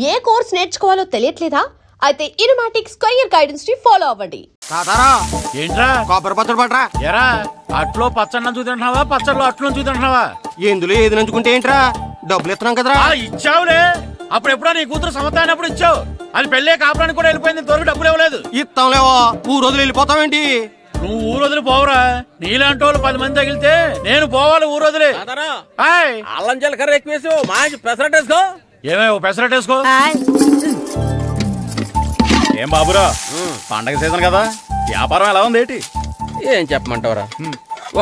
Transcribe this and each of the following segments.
ఏ course నేర్చుకోవాలో తెలియట్లేదా? అయితే ఇనుమాటిక్ square guidance ని follow అవ్వండి. ఏంట్రా కొబ్బరి పచ్చడి పట్రా. ఎరా అట్లో పచ్చడి చూద్దాంటున్నావా, పచ్చడిలో అట్లో చూద్దాంటున్నావా? ఎందులో ఏది నంచుకుంటే ఏంట్రా, డబ్బులు ఇస్తున్నాం కదరా. ఇచ్చావులే, అప్పుడు ఎప్పుడో నీ కూతురు సమత అయినప్పుడు ఇచ్చావు. అది పెళ్ళే కాపురానికి కూడా వెళ్ళిపోయింది, ఇంతవరకు డబ్బులు ఇవ్వలేదు. ఇస్తాంలేవో, ఊరు వదిలి వెళ్ళిపోతావేంటి? నువ్వు ఊరు వదిలి పోవురా. నీలాంటి వాళ్ళు 10 మంది తగిలితే నేను పోవాలి ఊరు వదిలి. అల్లం జీలకర్ర ఎక్కువేసి మంచి పెసరట్ వేసుకో. ఏమే పెసరట్ వేసుకో. ఏం బాబురా, పండగ సీజన్ కదా, వ్యాపారం ఎలా ఉంది ఏంటి? ఏం చెప్పమంటావరా,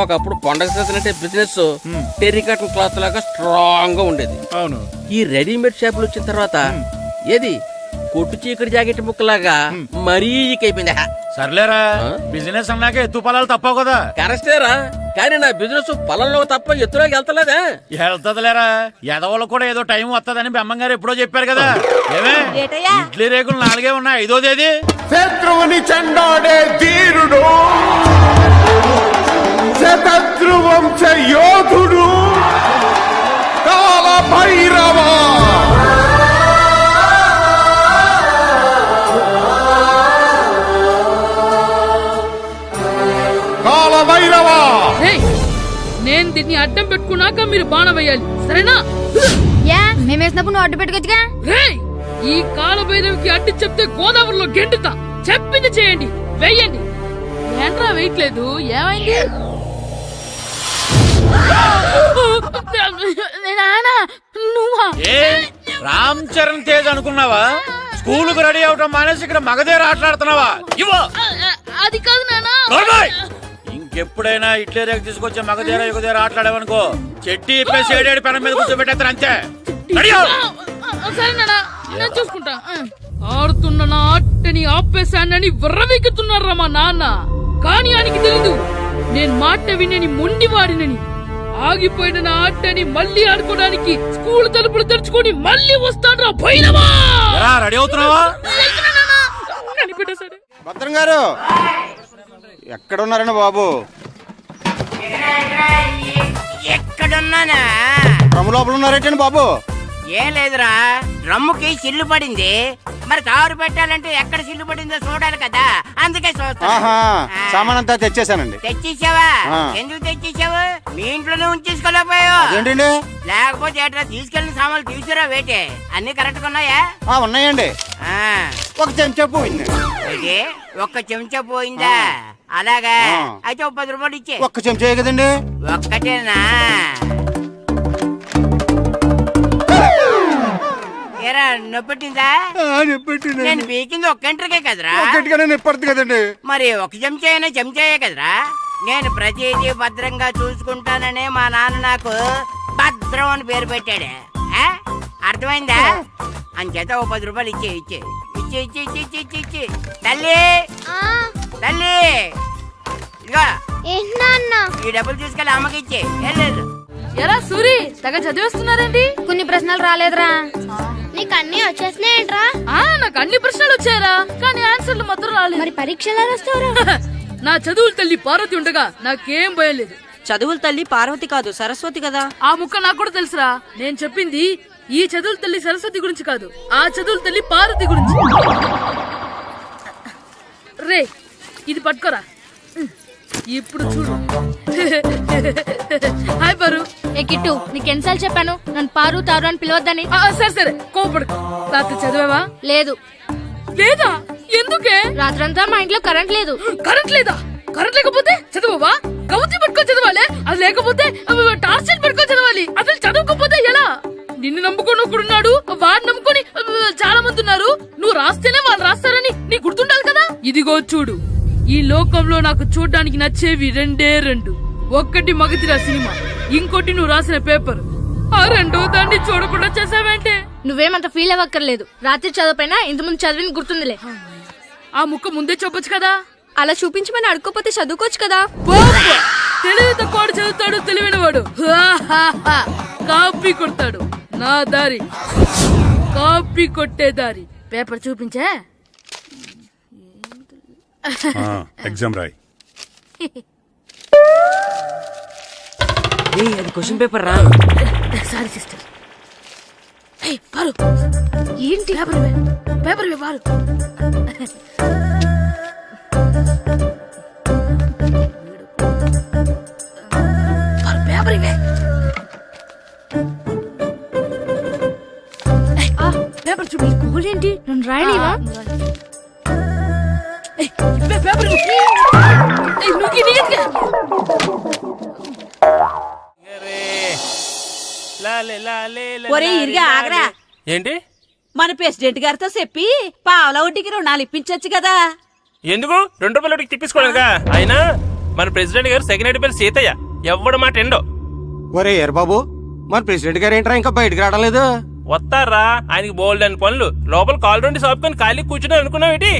ఒకప్పుడు పండగ సీజన్ అంటే బిజినెస్ టెర్రికాటన్ క్లాత్ లాగా స్ట్రాంగ్ గా ఉండేది. అవును. ఈ రెడీమేడ్ షాపులు వచ్చిన తర్వాత ఏది కొట్టు చీకటి జాకెట్ ముక్కలాగా మరీ అయిపోయింది. సర్లేరా, బిజినెస్ అన్నాక ఎత్తు పొలాలు తప్పవు కదా. కరెక్టేరా, కానీ నా బిజినెస్ పొలంలో తప్ప ఎత్తులోకి వెళ్తలేదా? వెళ్తదిలేరా, ఎదవలు కూడా ఏదో టైం వస్తుందని బెమ్మంగారు ఎప్పుడో చెప్పారు కదా. ఏమే ఇడ్లీ రేకులు 4 ఉన్నాయి, 5వ తేదీ. శత్రువుని చెండాడే ధీరుడు, శతద్రు వంశ యోధుడు కాల భైరవ. కాల భైరవ, నేను దీన్ని అడ్డం పెట్టుకున్నాక మీరు బాణం వేయాలి, సరేనా? మేమేసినప్పుడు నువ్వు అడ్డు పెట్టుకోవచ్చుగా. ఈ కాలభైరవికి అడ్డు చెప్తే గోదావరిలో గెంటుతా. చెప్పింది చేయండి, వెయ్యండి. ఏంట్రా వెయ్యట్లేదు, ఏమైంది? రామ్ చరణ్ తేజ్ అనుకున్నావా? స్కూలుకు రెడీ అవటం మానేసి ఇక్కడ మగధేర ఆటలాడుతున్నావా? ఇవ్వ. అది కాదు నానా. ఇంకెప్పుడైనా ఇట్లే రేపు తీసుకొచ్చే మగధేర యుగధేర ఆటలాడేవనుకో, చెట్టి ఇప్పేసి 7 పెనం మీద కూర్చోబెట్టేస్తారు అంతే. సరే నానా, నేను చూసుకుంటా. ఆడుతున్న నా ఆటని ఆపేశానని విర్రవీగుతున్నారా మా నాన్న. కానీ ఆయనకి తెలీదు నేను మాట వినని మొండివాడినని. ఆగిపోయిన నా ఆటని మళ్ళీ ఆడుకోవడానికి స్కూల్ తలుపులు తెరుచుకొని మళ్ళీ వస్తాను రా భైరవా. రెడీ అవుతున్నావా? కనిపెట్టేశాడు. భద్రం గారు ఎక్కడున్నారండి బాబు? ఎక్కడున్నానా? డ్రమ్ము లోపల ఉన్నారేంటండి బాబు? ఏం లేదురా, డ్రమ్ముకి సిల్లు పడింది. మరి కారు పెట్టాలంటే ఎక్కడ సిల్లు పడిందో చూడాలి కదా, అందుకే చూస్తా. సామాన్ అంతా తెచ్చేసానండి. తెచ్చేసావా? ఎందుకు తెచ్చేసావు? మీ ఇంట్లోనే ఉంచేసుకోలేకపోయావు ఏంటండి? లేకపోతే ఎట్లా తీసుకెళ్లిన సామాన్లు తీసుకురా వేటే. అన్ని కరెక్ట్ ఉన్నాయా? ఉన్నాయండి. ఒక చెంచా పోయింది. ఒక్క చెంచా పోయిందా? అలాగా, అయితే 10 రూపాయలు ఇచ్చే. ఒక్క చెంచా కదండి? ఒక్కటేనా? ఏరా నొప్పెట్టిందా? నేను పీకింది ఒక్కంటరికే కదరా. కదండి. మరి ఒక చెంచాయే కదరా. నేను ప్రతిదీ భద్రంగా చూసుకుంటాననే మా నాన్న నాకు భద్రం అని పేరు పెట్టాడు. అర్థమైందా? అంచేత 10 రూపాయలు ఇచ్చే. తల్లి తల్లి, ఇదిగో ఈ డబ్బులు తీసుకెళ్ళి అమ్మకి ఇచ్చే. ఎరా సూరి, తెగ చదివేస్తున్నారండి. కొన్ని ప్రశ్నలు రాలేదురా. నీకు అన్ని వచ్చేసినాయంట్రా? నాకు అన్ని ప్రశ్నలు వచ్చాయరా, కానీ ఆన్సర్లు మాత్రం రాలేదు. మరి పరీక్షలు రాస్తావురా? నా చదువుల తల్లి పార్వతి ఉండగా నాకేం భయం లేదు. చదువుల తల్లి పార్వతి కాదు, సరస్వతి కదా. ఆ ముక్క నాకు కూడా తెలుసురా. నేను చెప్పింది ఈ చదువుల తల్లి సరస్వతి గురించి కాదు, ఆ చదువుల తల్లి పార్వతి గురించి. రే, ఇది పట్టుకోరా. ఇప్పుడు చూడు. హాయ్ పారు. ఏ కిట్టు, నీకెన్నిసార్లు చెప్పాను నన్ను పారు తారు అని పిలవద్దని? సరే కోపడుకో. రాత్రి చదివావా? లేదు. లేదా? ఎందుకే? రాత్రంతా మా ఇంట్లో కరెంట్ లేదు. కరెంట్ లేదా? కరెంట్ లేకపోతే చదవవా? కవిత పట్టుకొని చదవాలి. అది లేకపోతే టార్చర్ పట్టుకొని చదవాలి. అసలు చదవకపోతే ఎలా? నిన్ను నమ్ముకొని ఒకడున్నాడు, వాడు నమ్ముకొని చాలా మంది ఉన్నారు. నువ్వు రాస్తేనే వాళ్ళు రాస్తారని నీకు గుర్తుండాలి కదా. ఇదిగో చూడు, ఈ లోకంలో నాకు చూడ్డానికి నచ్చేవి 2. ఒక్కటి మగధిర సినిమా, ఇంకోటి నువ్వు రాసిన పేపర్. ఆ 2వ దాన్ని చూడకుండా చేసావేంటే? నువ్వేమంత ఫీల్ అవ్వక్కర్లేదు. రాత్రి చదవపోయినా ఇంతకుముందు చదివిన గుర్తుందిలే. ఆ ముక్క ముందే చెప్పొచ్చు కదా. అలా చూపించమని అడుక్కోపోతే చదువుకోవచ్చు కదా. తెలివి తక్కువ చదువుతాడు, తెలివైన వాడు కాపీ కొడతాడు. నా దారి కాపీ కొట్టే దారి. పేపర్ చూపించే. ఎగ్జామ్ రాయి. అది క్వశ్చన్ పేపర్ రా. Sorry sister. ఏయ్, పారు ఏంటి పేపర్ ఇవే పారు. పారు, పేపర్ ఇవే. ఏయ్, పేపర్ చూడు. ఏంటి నన్ను రాయనివా? ఏయ్, ఇవే పేపర్ ఇవే. ఏయ్, నువ్వు నీట్గా. ఒరే ఇరిగా ఆగరా. ఏంటి మన ప్రెసిడెంట్ గారితో చెప్పి పావుల వడ్డీకి రుణాలు ఇప్పించొచ్చు కదా. ఎందుకు 2 రూపాయలు తిప్పించుకోలేదుగా. అయినా మన ప్రెసిడెంట్ గారు సెకండ్ హెడ్ పేరు సీతయ్య, ఎవడు మాట ఎండో. ఒరే ఎర్ బాబు, మన ప్రెసిడెంట్ గారు ఏంట్రా ఇంకా బయటకు రావడం లేదు? వస్తారా, ఆయనకి బోల్డ్ అని పనులు. లోపల కాలు రెండు సాపుకొని ఖాళీ కూర్చుని అనుకున్నావు ఏంటి?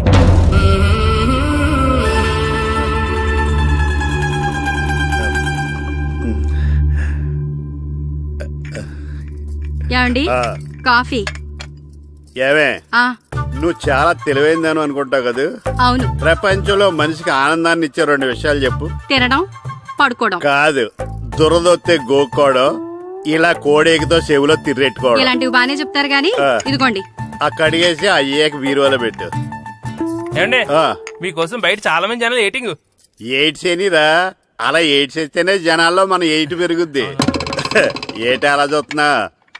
ఏమండి కాఫీ? ఏమే ఆ నువ్వు చాలా తెలివైందని అనుకుంటావు కదా. అవును. ప్రపంచంలో మనిషికి ఆనందాన్ని ఇచ్చే 2 విషయాలు చెప్పు. తినడం, పడుకోవడం. కాదు, దురదొత్తే గోక్కోవడం, ఇలా కోడేకితో చెవులో తిర్రెట్టుకోవడం. ఇలాంటివి బానే చెప్తారు గానీ ఇదిగోండి. అక్కడిగేసి అయ్యేకి బీరువాలో పెట్టు. ఏమండి, ఆ, మీకోసం బయట చాలా మంది జనాలు ఏటింగ్. ఎయిడ్స్ ఏనిరా, అలా ఎయిడ్స్ వేస్తేనే జనాల్లో మన ఎయిట్ పెరుగుద్ది. ఏటి అలా చూస్తున్నా?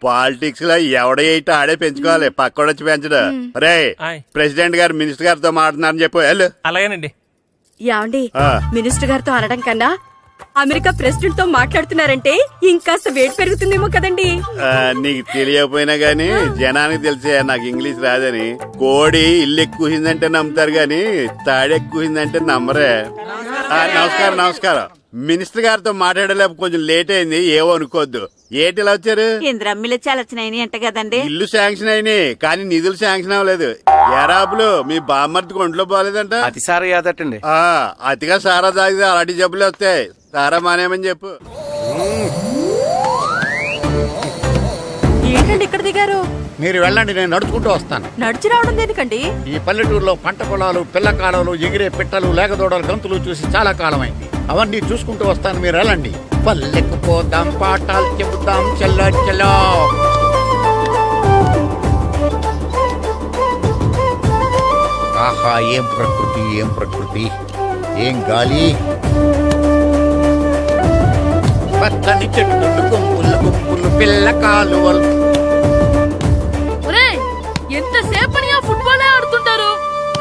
పాలిటిక్స్ లో ఎవడ ఎయిట్ ఆడే పెంచుకోవాలి, పక్కడొచ్చి పెంచడు. రే, ఆయ్. ప్రెసిడెంట్ గారు మినిస్టర్ గారితో మాట్లాడుతున్నారని చెప్పు. వెళ్ళు. అలాగేనండి. ఏమండి, ఆ. మినిస్టర్ గారితో అనడం కన్నా అమెరికా ప్రెసిడెంట్ తో మాట్లాడుతున్నారంటే ఇంకాస్త వేడి పెరుగుతుందేమో కదండి. నీకు తెలియకపోయినా గానీ జనానికి తెలిసే నాకు ఇంగ్లీష్ రాదని. కోడి ఇల్లు ఎక్కువసిందంటే నమ్ముతారు గాని తాడెక్కువసిందంటే నమ్మరే. నమస్కారం నమస్కారం. మినిస్టర్ గారితో మాట్లాడలేక కొంచెం లేట్ అయింది, ఏవో అనుకోవద్దు. ఏటి ఇలా వచ్చారు? ఇంద్రమ్మిలు చాలా వచ్చినాయని అంట కదండి. ఇల్లు శాంక్షన్ అయినాయి కానీ నిధులు శాంక్షన్ అవ్వలేదు. ఎరాబులు మీ బామ్మర్తికి ఒంట్లో పోలేదంట. అతిసారి యాదటండి. అతిగా సారా తాగితే అలాంటి జబ్బులు వస్తాయి. సారా మానేమని చెప్పు. ఏంటండి ఇక్కడ దిగారు? మీరు వెళ్ళండి, నేను నడుచుకుంటూ వస్తాను. నడిచి రావడం దేనికండి? ఈ పల్లెటూరులో పంట పొలాలు, పిల్ల కాలాలు, ఎగిరే పిట్టలు, లేగదోడలు, గంతులు చూసి చాలా కాలం అయింది. అవన్నీ చూసుకుంటూ వస్తాను, మీరు వెళ్ళండి. పల్లెకు పోదాం, పాఠాలు చెబుతాం, చెల్ల చెల్లో. ఆహా, ఏం ప్రకృతి, ఏం ప్రకృతి, ఏం గాలి. పచ్చని చెట్టులు, గుంపులు గుంపులు, పిల్ల కాలువలు. ఒరేయ్, ఎంతసేపని ఆ ఫుట్బాల్ ఆడుతుంటారు?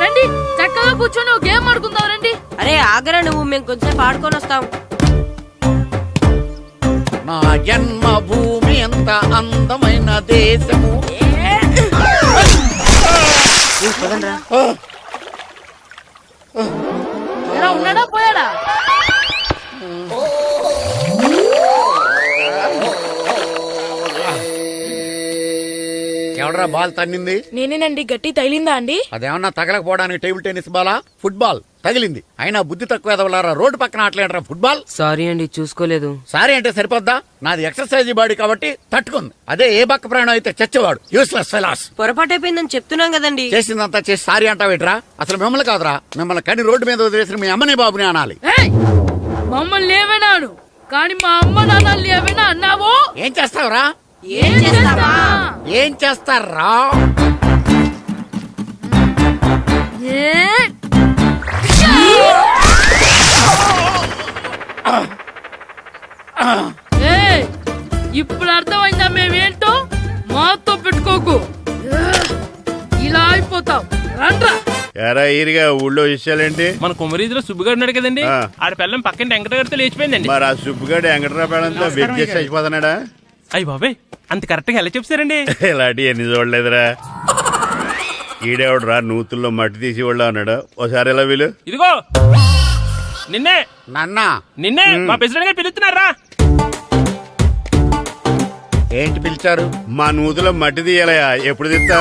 రండి, చక్కగా కూర్చొని ఒక గేమ్ ఆడుకుందాం. రండి. అరే ఆగరా నువ్వు, మేము కొంచెం ఆడుకొని వస్తాం. నా జన్మభూమి ఎంత అందమైన దేశము. ఎలా ఉన్నాడా, పోయాడా? ఎవడరా బాల్ తన్నింది? నేనేనండి. గట్టి తగిలిందా అండి? అదేమన్నా తగలకపోవడానికి టేబుల్ టెన్నిస్ బాలా, ఫుట్బాల్ తగిలింది. అయినా బుద్ధి తక్కువ ఎదవలారా, రోడ్డు పక్కన ఆటలేడరా ఫుట్బాల్. సారీ అండి, చూసుకోలేదు. సారీ అంటే సరిపోద్దా? నాది ఎక్సర్సైజ్ బాడీ కాబట్టి తట్టుకుంది. అదే ఏ బక్క ప్రాణం అయితే చచ్చేవాడు. Useless fellas. పొరపాటు అయిపోయిందని చెప్తున్నాం కదండి. చేసిందంతా చేసి సారీ అంటావేట్రా? అసలు మిమ్మల్ని కాదురా, మిమ్మల్ని కని రోడ్డు మీద వదిలేసిన మీ అమ్మని బాబుని అనాలి. ఏయ్, మమ్మల్ని ఏమైనాను కానీ మా అమ్మ నాన్నల్ని ఏమైనా అన్నావో ఏం చేస్తావురా? ఏం చేస్తావా? ఏం చేస్తారా? ఇప్పుడు అర్థమైందా మేమేంటో? మాతో పెట్టుకోకు, ఇలా అయిపోతాం. రండ్రా. ఎరా ఈరిగా ఊళ్ళో విషయాలేంటి? మన కుమరీధిలో సుబ్బుగాడు ఉన్నాడు కదండి, ఆ. ఆడ పిల్లం పక్కన వెంకటగారితో లేచిపోయిందండి. మరి ఆ సుబ్బుగాడు వెంకటరాపేడంతో వెజ్ అయిపోతున్నాడా? అయ్యి బాబాయ్, అంత కరెక్ట్ గా ఎలా చెప్తారండి? ఇలాంటి ఎన్ని చూడలేదురా. ఈడేవడరా నూతుల్లో మట్టి తీసి వాళ్ళు అన్నాడు. ఓసారి ఎలా వీలు? ఇదిగో నిన్నే నాన్న నిన్నే మా ప్రెసిడెంట్ గారు పిలుస్తున్నారా? ఏంటి పిలిచారు? మా నూతులో మట్టి తీయాలయా, ఎప్పుడు తీస్తా?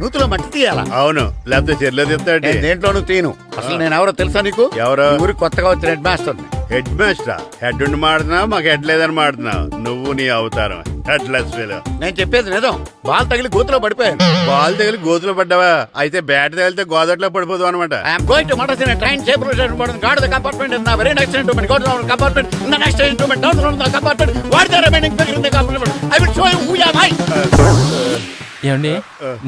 నూతులో మట్టి తీయాలా? అవును, లేకపోతే చెర్లో తిస్తాడు. నేను దేంట్లోనూ తీను. అసలు నేను ఎవరో తెలుసా నీకు? ఎవరు? ఈ ఊరికి కొత్తగా వచ్చిన head master. Head master? Head ఉండి మాడుతున్నావు, మాకు హెడ్ లేదని మాడుతున్నావు. నువ్వు నీ అవతారం హెడ్ లెస్ ఫెలో. నేను చెప్పేది నిజం. బాల్ తగిలి గోతులో పడిపోయాను. బాల్ తగిలి గోతులో పడ్డావా? అయితే బ్యాట్ తగిలితే గోదట్లో పడిపోదు అనమాట. ఐఎమ్ గోయింగ్ టు మడసిన ట్రైన్ చేపర్ station board guard the compartment in the very next instrument. Go to the compartment in the next instrument. Down to the compartment. What the remaining figure in the compartment? I will show you who you are. ఏమండి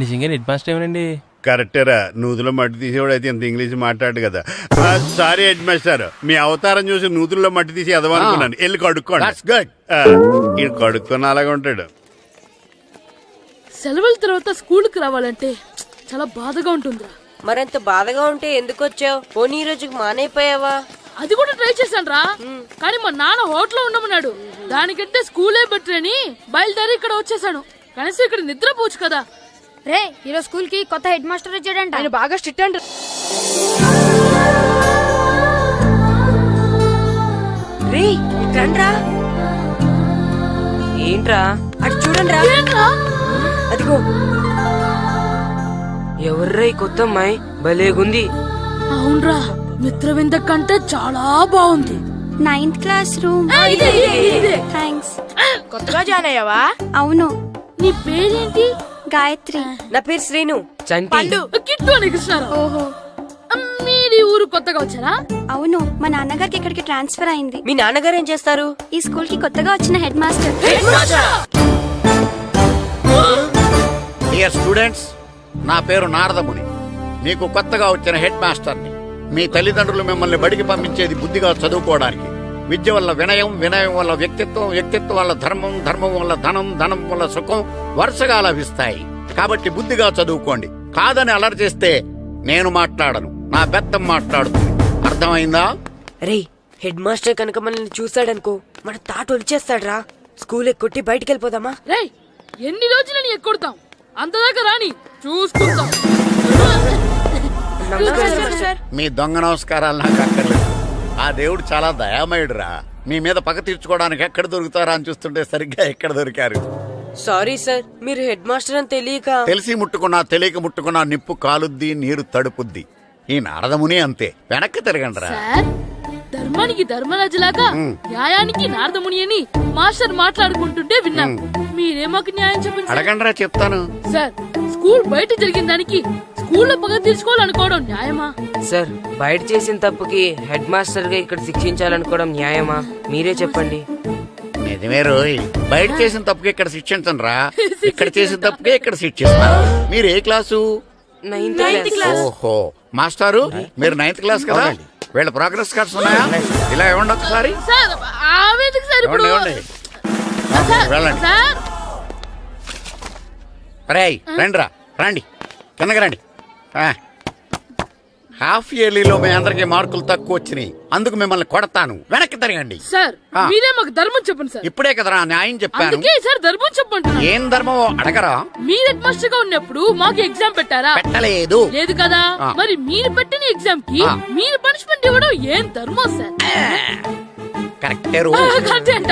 నిజంగా head master ఏమనండి? కరెక్టేరా, నూతులో మట్టి తీసేవాడు అయితే ఇంత English మాట్లాడు కదా. Sorry head master, మీ అవతారం చూసి నూతుల్లో మట్టి తీసి ఎదవనుకున్నాను. వెళ్ళి కడుక్కోండి. That's good. ఈయన కడుక్కొని అలాగే ఉంటాడు. సెలవుల తర్వాత స్కూల్కి రావాలంటే చాలా బాధగా ఉంటుందిరా. మరంత బాధగా ఉంటే ఎందుకు వచ్చావు? పోనీ ఈ రోజుకి మానైపోయావా? అది కూడా ట్రై చేశాను రా, కానీ మా నాన్న హోటల్లో ఉండమన్నాడు. దానికంటే స్కూలే బెటర్ అని బయలుదేరి ఇక్కడ వచ్చేసాను. కనీసం ఇక్కడ నిద్రపోవచ్చు కదా. రే ఈరోజు స్కూల్ కి కొత్త హెడ్ మాస్టర్ వచ్చాడంట. ఆయన బాగా స్ట్రిక్ట్ అంట. రే రండ్రా. ఏంట్రా అటు చూడండి రా. అదిగో ఎవర్రా ఈ కొత్త అమ్మాయి? భలేగుంది. అవునరా, మిత్రవింద కంటే చాలా బాగుంది. 9th class room. థ్యాంక్స్. కొత్తగా జాయిన్ అయ్యావా? అవును. నీ పేరేంటి? గాయత్రి. నా పేరు శ్రీను. పండు. కిట్టు అని కృష్ణారావు. ఓహో. మీరు ఈ ఊరు కొత్తగా వచ్చారా? అవును, మా నాన్నగారికి ఇక్కడికి ట్రాన్స్ఫర్ అయింది. మీ నాన్నగారు ఏం చేస్తారు? ఈ స్కూల్ కి కొత్తగా వచ్చిన హెడ్ మాస్టర్. డియర్ స్టూడెంట్స్, నా పేరు నారదముని. మీకు కొత్తగా వచ్చిన హెడ్ మాస్టర్ని. మీ తల్లిదండ్రులు మిమ్మల్ని బడికి పంపించేది బుద్ధిగా చదువుకోవడానికి. విద్య వల్ల వినయం, వినయం వల్ల వ్యక్తిత్వం, వ్యక్తిత్వం వల్ల ధర్మం, ధర్మం వల్ల ధనం, ధనం వల్ల సుఖం వరుసగా లభిస్తాయి. కాబట్టి బుద్ధిగా చదువుకోండి. కాదని అలర్ చేస్తే నేను మాట్లాడను, నా బెత్తం మాట్లాడుతుంది. అర్థమైందా? రే హెడ్ మాస్టర్ కనుక మనల్ని చూసాడనుకో మన తాట వచ్చేస్తాడ్రా. స్కూల్ ఎక్కొట్టి బయటికి వెళ్ళిపోదామా? రేయ్, ఎన్ని రోజులని ఎక్కొడతాం? అంతదాకా రాని చూసుకుంటాం. మీ దొంగ నమస్కారాలు నాకు అక్కర్లేదు. ఆ దేవుడు చాలా దయామయుడురా. మీ మీద పగ తీర్చుకోవడానికి ఎక్కడ దొరుకుతారా అని చూస్తుంటే సరిగ్గా ఎక్కడ దొరికారు. సారీ సార్, మీరు హెడ్ మాస్టర్ అని తెలియక. తెలిసి ముట్టుకున్నా తెలియక ముట్టుకున్నా నిప్పు కాలుద్ది, నీరు తడుపుద్ది. ఈ నారదముని అంతే. వెనక్కి తిరగండిరా. సార్, ధర్మానికి ధర్మరాజులాగా న్యాయానికి నారదముని అని మాస్టర్ మాట్లాడుకుంటుంటే విన్నాం. మీరే మాకు న్యాయం చెప్పండి సార్. అడగండిరా, చెప్తాను. సార్, స్కూల్ బయట జరిగిన దానికి స్కూల్లో పగ తీర్చుకోవాలనుకోవడం న్యాయమా? సార్, బయట చేసిన తప్పుకి హెడ్ మాస్టర్ గా ఇక్కడ శిక్షించాలనుకోవడం న్యాయమా? మీరే చెప్పండి. నిజమే రోయ్, బయట చేసిన తప్పుకి ఇక్కడ శిక్షించండి రా. ఇక్కడ చేసిన తప్పుకే ఇక్కడ శిక్షిస్తారు. మీరు ఏ క్లాసు? 9th class. ఓహో, మాస్టారు మీరు 9th క్లాస్ కదా? వీళ్ళ ప్రోగ్రెస్ కార్డ్స్ ఉన్నాయా? ఇలా ఇవ్వండి ఒకసారి. సార్, ఆవేదకు సార్ ఇప్పుడు. ఇవ్వండి. వెళ్ళండి. సార్, రేయ్ రండిరా, రండి కిందకి రండి. హాఫ్ ఇయర్లీలో మీ అందరికి మార్కులు తక్కువ వచ్చినాయి. అందుకు మిమ్మల్ని కొడతాను. వెనక్కి తిరగండి. సార్ మీరే మాకు ధర్మం చెప్పండి సార్. ఇప్పుడే కదరా న్యాయం చెప్పాను. అందుకే సార్ ధర్మం చెప్పండి. ఏం ధర్మమో అడగరా? మీరు హెడ్ మాస్టర్ గా ఉన్నప్పుడు మాకు ఎగ్జామ్ పెట్టారా? పెట్టలేదు. లేదు కదా. మరి మీరు పెట్టిన ఎగ్జామ్ కి మీరు పనిష్మెంట్ ఇవ్వడం ఏం ధర్మం సార్? కరెక్టే రో.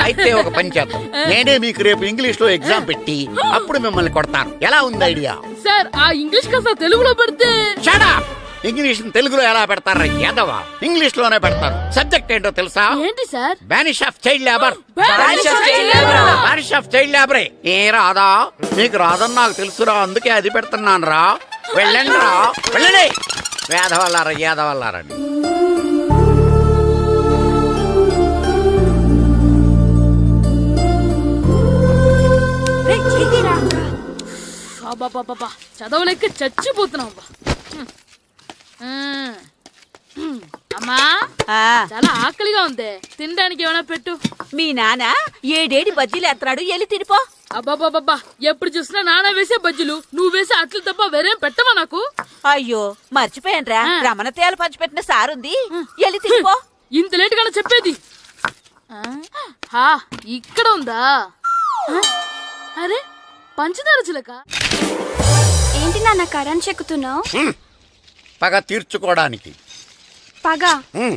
అయితే ఒక పని చేద్దాం. నేనే మీకు రేపు ఇంగ్లీష్ లో ఎగ్జామ్ పెట్టి అప్పుడు మిమ్మల్ని కొడతాను. ఎలా ఉంది ఐడియా? సార్, ఆ ఇంగ్లీష్ కాస్త తెలుగులో పెడితే. Shut up. ఇంగ్లీష్ తెలుగులో ఎలా పెడతారా యాదవా? ఇంగ్లీష్ లోనే పెడతారు. సబ్జెక్ట్ ఏంటో తెలుసా? ఏంటి sir? Banish of child labour. Banish of child labor. Banish of child లేబరే. ఏ రాదా? నీకు రాదని నాకు తెలుసురా, అందుకే అది పెడుతున్నాను రా. వెళ్ళండి రా, వెళ్ళండి. వేదవల్లారా, యాదవల్లారండి. చదవలేక చచ్చిపోతున్నాం. అమ్మా, చాలా ఆకలిగా ఉంది. తినడానికి ఏమైనా పెట్టు. మీ నాన్న ఏడేడి బజ్జీలు ఎత్తాడు, ఎల్లి తినిపో. అబ్బాబాబా, ఎప్పుడు చూసినా నాన్న వేసే బజ్జీలు, నువ్వు వేసే అట్లు తప్ప వేరేం పెట్టవా నాకు? అయ్యో మర్చిపోయానురా, రమణ తేలు పంచిపెట్టిన సారుంది, ఎల్లి తినిపో. ఇంత లేట్ గా చెప్పేది. ఇక్కడ ఉందా? అరే, పంచదార చిలక. ఏంటి నాన్న కరెంట్ చెక్కుతున్నావు? పగ తీర్చుకోవడానికి. పగ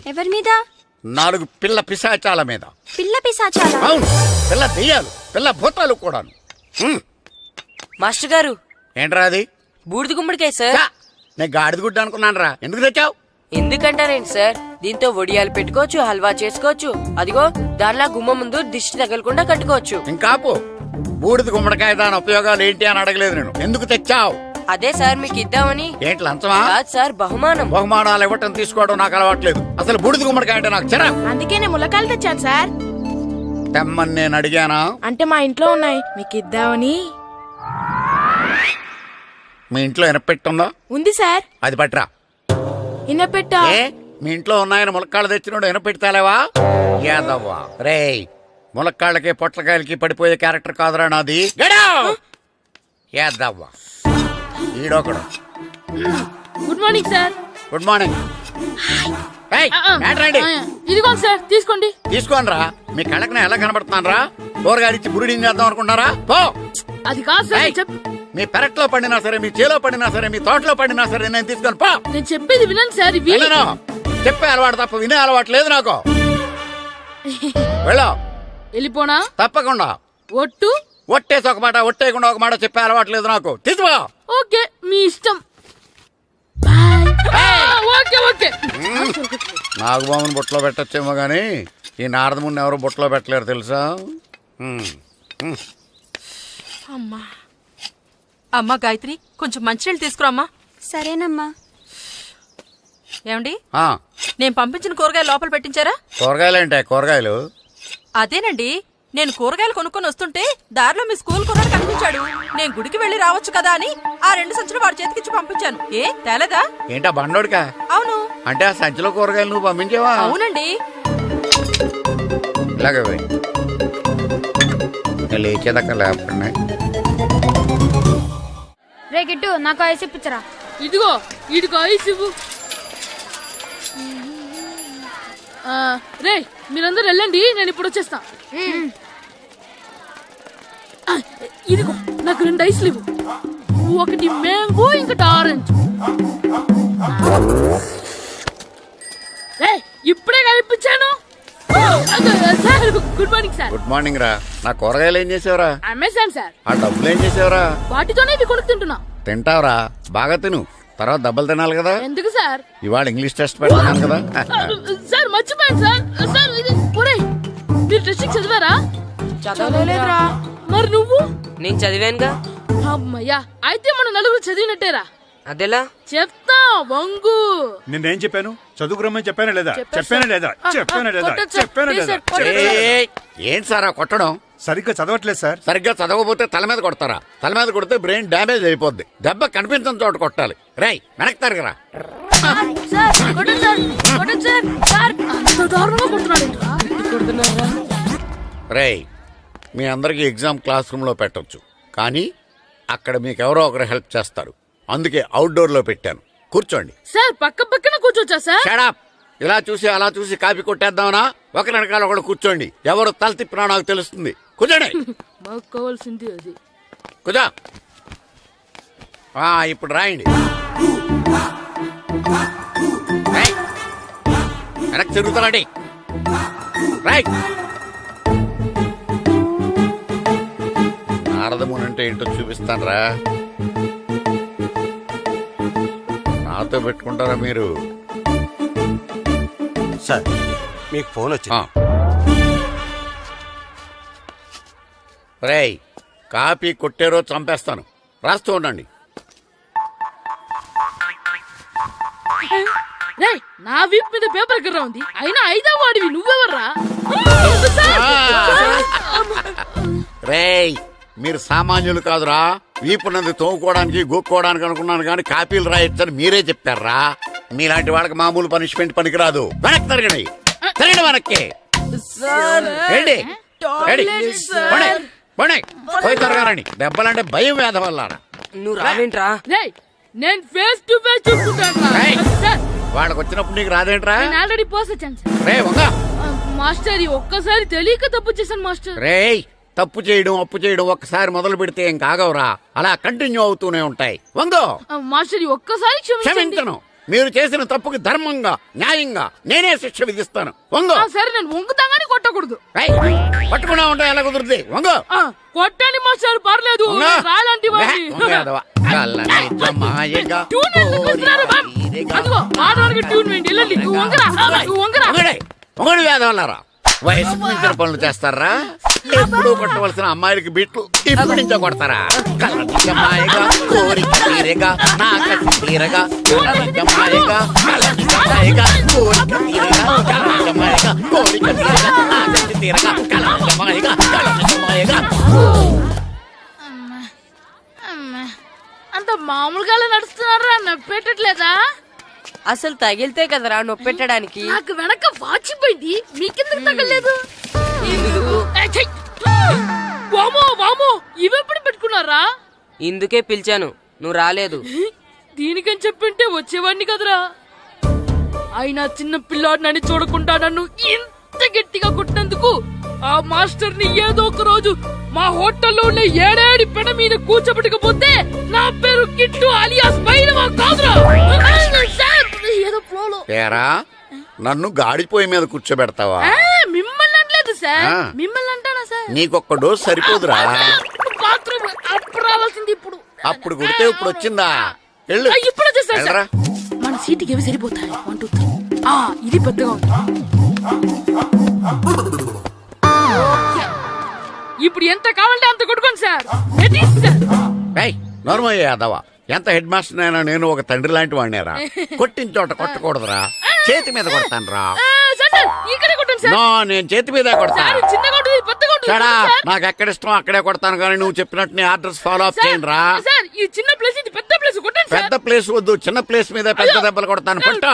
ఎవరి మీద? 4 పిల్ల పిశాచాల మీద. పిల్ల పిశాచాలా? అవును, పిల్ల దెయ్యాలు, పిల్ల భూతాలు కూడాను. మాస్టర్ గారు, ఏంట్రా అది? బూడిద గుమ్మడికాయ సార్. ఛా, నేను గాడిద గుడ్డ అనుకున్నాను రా. ఎందుకు తెచ్చావు? ఎందుకంటారేంటి సార్, దీంతో వడియాలు పెట్టుకోవచ్చు, హల్వా చేసుకోవచ్చు. అదిగో దానిలా గుమ్మ ముందు దిష్టి తగలకుండా కట్టుకోవచ్చు. ఇంకాపు బూడిద గుమ్మడికాయ దాని ఉపయోగాలు ఏంటి అని అడగలేదు నేను. ఎందుకు తెచ్చావు? అదే సార్ మీకు ఇద్దామని. ఏంటి లంచమా? కాదు సార్, బహుమానం. బహుమానాలు ఇవ్వటం తీసుకోవడం నాకు అలవాట్లేదు. అసలు బూడిద గుమ్మడికాయ అంటే నాకు చిరా. అందుకే నేను ములకాయలు తెచ్చాను సార్. తెమ్మని నేను అడిగానా? అంటే మా ఇంట్లో ఉన్నాయి, మీకు ఇద్దామని. మీ ఇంట్లో ఎనపెట్టుందా? ఉంది సార్. అది పట్రా. ఇన్నపెట్టా? ఏ మీ ఇంట్లో ఉన్నాయని ములక్కాళ్ళు తెచ్చినోడు ఎనపెడతాలేవా? యాదవ్వా రేయ్, ములక్కాళ్ళకి పొట్లకాయలకి పడిపోయే క్యారెక్టర్ కాదురా నాది. యాదవ్వా ఈడొకడు. Good morning sir. Good morning. ఇదిగోండి సార్, తీసుకోండి. తీసుకోనరా. మీ కళ్ళకి నేను ఎలా కనబడుతున్నాను రా? కూరగాయలిచ్చి బురిడింగ్ చేద్దాం అనుకుంటారా? పో. అది కాదు సార్. మీ పెరట్లో పండినా సరే, మీ చేలో పండినా సరే, మీ తోటలో పండినా సరే నేను తీసుకొని పో. నేను చెప్పేది వినండి సార్. ఇవి వినను. చెప్పే అలవాటు తప్ప వినే అలవాటు లేదు నాకు. వెళ్ళో. వెళ్ళిపోనా? తప్పకుండా. ఒట్టు? ఒట్టేసి ఒక మాట, ఒట్టేయకుండా ఒక మాట చెప్పే అలవాటు లేదు నాకు. తీసుకో. ఓకే, మీ ఇష్టం. Okay okay. నాగబాబుని బుట్టలో పెట్టచ్చేమో గాని ఈ నారదముని ఎవరు బుట్టలో పెట్టలేరు తెలుసా? అమ్మా గాయత్రి, కొంచెం మంచినీళ్ళు తీసుకురామ్మా. సరేనమ్మా. ఏమండి, ఆ, నేను పంపించిన కూరగాయలు లోపల పెట్టించారా? కూరగాయలేంటే కూరగాయలు? అదేనండి, నేను కూరగాయలు కొనుక్కొని వస్తుంటే దారిలో మీ స్కూల్ కుర్రాడు కనిపించాడు. నేను గుడికి వెళ్లి రావచ్చు కదా అని ఆ 2 సంచులు వాడి చేతికిచ్చి పంపించాను. ఏ తేలేదా? ఏంటా బండోడికా? అవును. అంటే ఆ సంచిలో కూరగాయలు నువ్వు పంపించావా? అవునండి. ఇలాగే పోయి లేచేదాకా లేకుండా. రే గిట్టు, నాకు ఐస్ ఇప్పించరా. ఇదిగో ఇదిగో ఐస్ ఇవ్వు. రే మీరందరూ వెళ్ళండి, నేను ఇప్పుడు వచ్చేస్తా. ఇదిగో నాకు 2 ఐస్లు ఇవ్వు. ఒకటి మ్యాంగో, ఇంకటి ఆరెంజ్. ఇప్పుడే కనిపించాను sir. Good morning sir. Good morning రా. నా కూరగాయలు ఏం చేసావురా? Amazon sir. ఆ డబ్బులు ఏం చేసావురా? వాటితోనే ఇవి కొనుక్కు తింటున్నా. తింటావురా, బాగా తిను. తర్వాత దెబ్బలు తినాలి కదా. ఎందుకు సార్? ఇవాళ ఇంగ్లీష్ టెస్ట్ పెడతాను కదా. సార్ మర్చిపోయాను సార్. సార్ ఇది ఒరేయ్, మీరు టెస్టింగ్ చదివారా? చదవలేదురా. మరి నువ్వు? నేను చదివానుగా. అమ్మయ్యా, అయితే మన నలుగురు చదివినట్టేరా. అదెలా? చెప్తా వంగు. నేనేం చెప్పాను? చదువుకురమ్మని చెప్పానా లేదా? చెప్పాను లేదా? ఏంటి సార్ ఆ కొట్టడం? సరిగ్గా చదవట్లేదు సార్. సరిగ్గా చదవకపోతే తల మీద కొడతారా? తల మీద కొడితే బ్రెయిన్ డ్యామేజ్ అయిపోద్ది. దెబ్బ కనిపించిన చోట కొట్టాలి. రై వెనక్కి తరగరా. రేయ్, మీ అందరికి ఎగ్జామ్ క్లాస్ రూమ్ లో పెట్టొచ్చు, కానీ అక్కడ మీకు ఎవరో ఒకరు హెల్ప్ చేస్తారు. అందుకే అవుట్డోర్ లో పెట్టాను. కూర్చోండి. సార్ పక్క పక్కన కూర్చోచ్చా సార్? షడప్. ఇలా చూసి అలా చూసి కాపీ కొట్టేద్దామనా? ఒకరి వెనకాల ఒకడు కూర్చోండి. ఎవరు తల తిప్పినా నాకు తెలుస్తుంది. కూర్చోండి. మాకు కావాల్సింది అది. కూర్చో. ఇప్పుడు రాయండి. వెనక్కి తిరుగుతారండి. రైట్. నారదముని అంటే ఏంటో చూపిస్తాను రా. నాతో పెట్టుకుంటారా మీరు? సార్, మీకు ఫోన్ వచ్చింది. రేయ్, కాపీ కొట్టారో చంపేస్తాను. రాస్తూ ఉండండి. రేయ్, నా వీప్ మీద పేపర్ కర్ర ఉంది, అయినా 5వ వాడివి నువ్వెవర్రా? రేయ్, మీరు సామాన్యులు కాదురా. వీపునంది తోముకోవడానికి గోక్కోవడానికి అనుకున్నాను, కానీ కాపీలు రాయొచ్చని మీరే చెప్పారా? మీలాంటి వాళ్ళకి మామూలు పనిష్మెంట్ పనికిరాదు. వెనక్కి తిరగండి. తిరగండి వెనక్కి. ఏంటి? పోయి తిరగారండి. దెబ్బలంటే భయం వేద వల్ల. నువ్వు రావేంట్రా? రేయ్, నేను ఫేస్ టు ఫేస్ చూసుకుంటాను. వాళ్ళకి వచ్చినప్పుడు నీకు రాదేంట్రా? నేను ఆల్రెడీ పోస్ వచ్చాను సార్. రే వంగా. మాస్టర్, ఒక్కసారి తెలియక తప్పు చేశాను మాస్టర్. రేయ్, తప్పు చేయడం అప్పు చేయడం ఒక్కసారి మొదలు పెడితే ఏం కాగవరా. అలా కంటిన్యూ అవుతూనే ఉంటాయి. వందో. మాస్టర్, ఒక్కసారి క్షమించండి. క్షమించను. మీరు చేసిన తప్పుకి ధర్మంగా న్యాయంగా నేనే శిక్ష విధిస్తాను. వంగో. సరే నేను వంగుతాగాని కొట్టకూడదు. పట్టుకున్నా ఉంటా ఎలా కుదురుతుంది? వంగో. కొట్టండి మాస్టర్ పర్లేదు. రాలాంటి వాడిని. అదిగో ఆడవాళ్ళకి ట్యూన్ వేయండి. వెళ్ళండి. నువ్వు వంగరా. నువ్వు వంగరా. వంగడి వేదవల్లారా, వయసుకు మించిన పనులు చేస్తారా? ఎప్పుడు కొట్టవలసిన అమ్మాయిలకి బిట్లు ఇప్పటి నుంచో కొడతారా? కళ్ళమాయగా కోరిక తీరగా నా కసి తీరగా కళ్ళమాయగా కళ్ళమాయగా కోరిక తీరగా కళ్ళమాయగా కోరిక తీరగా నా కసి తీరగా కళ్ళమాయగా కళ్ళమాయగా. అంత మామూలుగా నడుస్తున్నారా? నప్పెట్టట్లేదా? అసలు తగిలితే కదరా నొప్పెట్టడానికి. నాకు వెనక వాచిపోయింది, మీకెందుకు తగలేదు? వామో వామో, ఇవెప్పుడు పెట్టుకున్నారా? ఇందుకే పిలిచాను, నువ్వు రాలేదు. దీనికని చెప్పింటే వచ్చేవాడిని కదరా. అయినా చిన్న పిల్లాడినని చూడకుండా నన్ను ఇంత గట్టిగా కొట్టినందుకు ఆ మాస్టర్ ని ఏదో ఒక రోజు మా హోటల్లో ఉన్న ఏడేడి పెడ మీద కూర్చోబెట్టకపోతే నా పేరు కిట్టు అలియాస్ బైరవా కాదురా. ఏదో ఫ్లోలో. ఏరా, నన్ను గాడిపోయి మీద కూర్చోబెడతావా? మిమ్మల్ని అనలేదు సార్. మిమ్మల్ని అంటానా సార్? నీకొక్క డోస్ సరిపోదురా. బాత్రూమ్ అప్పుడు రావాల్సింది ఇప్పుడు. అప్పుడు కొడితే ఇప్పుడు వచ్చిందా? వెళ్ళు. ఇప్పుడు వచ్చేసారు సార్. మన సీటుకి ఏవి సరిపోతాయి? 1 2 3. ఇది పెద్దగా ఉంది. ఇప్పుడు ఎంత కావాలంటే అంత కొట్టుకోండి సార్. నోర్మయ్య యాదవ, ఎంత హెడ్ మాస్టర్ అయినా నేను ఒక తండ్రి లాంటి వాడినేరా. కొట్టిన చోట కొట్టకూడదురా, చేతి మీద కొడతాను రా. నేను చేతి మీద కొడతాను. నాకు ఎక్కడ ఇష్టం అక్కడే కొడతాను, కానీ నువ్వు చెప్పినట్టు నీ ఆర్డర్స్ ఫాలో అప్ చేయండి రా. పెద్ద ప్లేస్ వద్దు, చిన్న ప్లేస్ మీద పెద్ద దెబ్బలు కొడతాను. పట్టు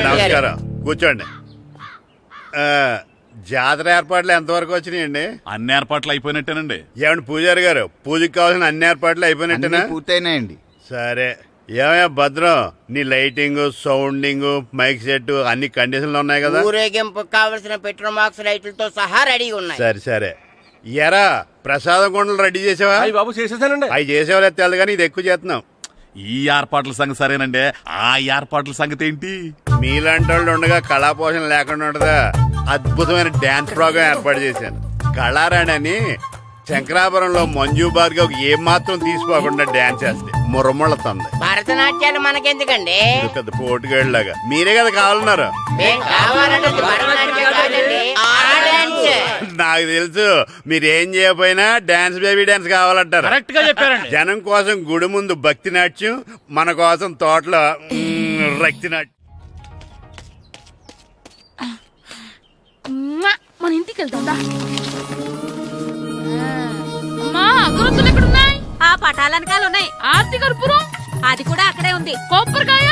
నమస్కారం, కూర్చోండి. జాతర ఏర్పాట్లు ఎంతవరకు వచ్చినాయండి? అన్ని ఏర్పాట్లు అయిపోయినట్టేనండి. ఏమండి పూజారి గారు, పూజకి కావాల్సిన అన్ని ఏర్పాట్లు అయిపోయినట్టేనా? పూర్తయినాయండి. సరే, ఏమయ్యా భద్రం, నీ లైటింగ్, సౌండింగ్, మైక్ సెట్ అన్ని కండిషన్లు ఉన్నాయి కదా? ఊరేగింపు కావలసిన పెట్రోల్ మార్క్స్ లైట్లతో సహా రెడీ ఉన్నాయి. సరే సరే. ఎరా ప్రసాదం కొండలు రెడీ చేసావా? బాబు చేసేసానండి. అవి చేసేవాళ్ళు తెలదు కానీ ఇది ఎక్కువ చేస్తున్నాం. ఈ ఏర్పాట్ల సంగతి సరేనండి, ఆ ఏర్పాట్ల సంగతి ఏంటి? మీలాంటి వాళ్ళు ఉండగా కళాపోషణ లేకుండా ఉండదా? అద్భుతమైన డాన్స్ ప్రోగ్రాం ఏర్పాటు చేశాను. కళారాణి అని శంకరాపురంలో మంజు భార్గవ్ ఏం మాత్రం తీసుకోకుండా డాన్స్ చేస్తే మురముళ్ళతుంది. భరతనాట్యాలు మనకెందుకండి? పెద్ద పోటుగాళ్ళలాగా మీరే కదా కావాలన్నారు. నాకు తెలుసు, మీరేం చేయకపోయినా డాన్స్ బేబీ డాన్స్ కావాలంటారు. కరెక్ట్ గా చెప్పారండి. జనం కోసం గుడి ముందు భక్తి నాట్యం, మన కోసం తోటలో రక్తి నాట్యం. మన ఇంటికి వెళ్తా. అమ్మా, అగరొత్తులు ఎక్కడున్నాయి? ఆ పటాలనకాలు ఉన్నాయి. ఆర్తి కర్పూరం అది కూడా అక్కడే ఉంది. కొబ్బరికాయ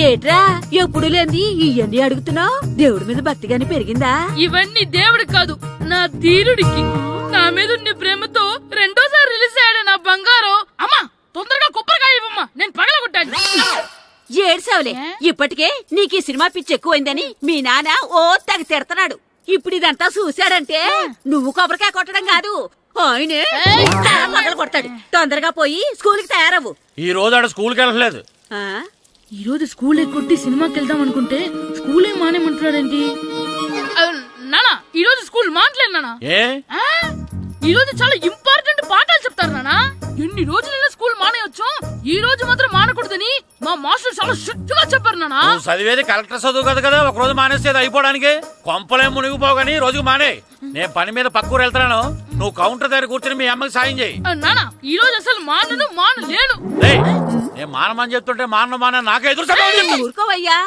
ఏట్రా ఎప్పుడు లేని ఇవన్నీ అడుగుతున్నావు? దేవుడి మీద భక్తిగాని పెరిగిందా? ఇవన్నీ దేవుడికి కాదు, నా ధీరుడికి. నా మీద ఉన్న ప్రేమతో రెండోసారి రిలీజ్ అయ్యాడు నా బంగారం. అమ్మా, తొందరగా కొబ్బరికాయ ఇవ్వమ్మా, నేను పగలగొట్టాను. ఏడ్సావులే, ఇప్పటికే నీకు ఈ సినిమా పిచ్చి ఎక్కువైందని మీ నాన్న ఓ తెగ తిడతాడు. ఇప్పుడు ఇదంతా చూశాడంటే నువ్వు కొబ్బరికాయ కొట్టడం కాదు, ఆయనే పగల కొడతాడు. తొందరగా పోయి స్కూల్ కి తయారవ్వు. ఈ రోజు ఆడ స్కూల్కి వెళ్ళలేదు. ఈ రోజు స్కూల్ కొట్టి సినిమాకి వెళ్దాం అనుకుంటే స్కూల్ ఏం మానేమంటున్నాడేంటి? నానా, ఈ రోజు స్కూల్ మానట్లేదు నానా. ఈ రోజు చాలా ఇంపార్టెంట్ పాఠాలు చెప్తారు నానా. ఎన్ని రోజులైనా స్కూల్ మానేయొచ్చు, ఈ రోజు మాత్రం మానకూడదని మా మాస్టర్ చాలా స్ట్రిక్ట్ గా చెప్పారు నానా. చదివేది కలెక్టర్ చదువు కదా కదా, ఒక రోజు మానేసేది అయిపోవడానికి. కొంపలే మునిగిపోగాని రోజుకు మానే. నేను పని మీద పక్కూరు వెళ్తున్నాను, నువ్వు కౌంటర్ దగ్గర కూర్చొని మీ అమ్మకి సాయం చేయి. నానా, ఈ రోజు అసలు మానలేను. నేను మానమని చెప్తుంటే మాన నాకే ఎదురు. ఊరుకోవయ్యా,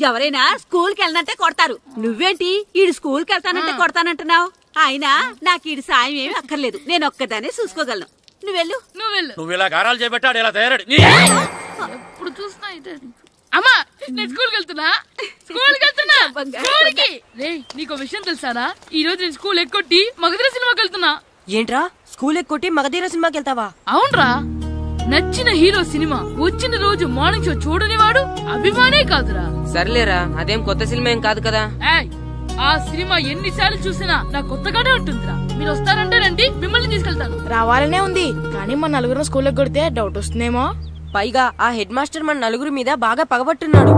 ఎవరైనా స్కూల్ కి వెళ్ళనంటే కొడతారు. నువ్వేంటి ఈడు స్కూల్ కి వెళ్తానంటే కొడతానంటున్నావు? అయినా నాకు ఈడు సాయం ఏమి అక్కర్లేదు, నేను ఒక్కదానే చూసుకోగలను. నువ్వెళ్ళు. నువ్వు ఇలా గారాలు చేపెట్టాడు ఇలా తయారాడు. ఎప్పుడు చూసినా ఇదే నీకు. అమ్మా నేను స్కూల్కి వెళ్తున్నా స్కూల్కి రే నీకు విషయం తెలుసారా? ఈ రోజు నేను స్కూల్ ఎక్కొట్టి మగధీర సినిమాకి వెళ్తున్నా. ఏంట్రా స్కూల్ ఎక్కొట్టి మగధీర సినిమాకి వెళ్తావా? అవునరా, నచ్చిన హీరో సినిమా వచ్చిన రోజు మార్నింగ్ షో చూడని వాడు అభిమానే కాదురా. సర్లేరా, అదేం కొత్త సినిమా ఏం కాదు కదా. ఏయ్, ఆ సినిమా ఎన్నిసార్లు చూసినా నా కొత్తగానే ఉంటుందిరా. మీరు వస్తారంటే రండి, మిమ్మల్ని తీసుకెళ్తాను. రావాలనే ఉంది కానీ మన నలుగురు స్కూల్కి కొడితే డౌట్ వస్తుందేమో. పైగా ఆ హెడ్ మాస్టర్ మన నలుగురి మీద బాగా పగబట్టున్నాడు.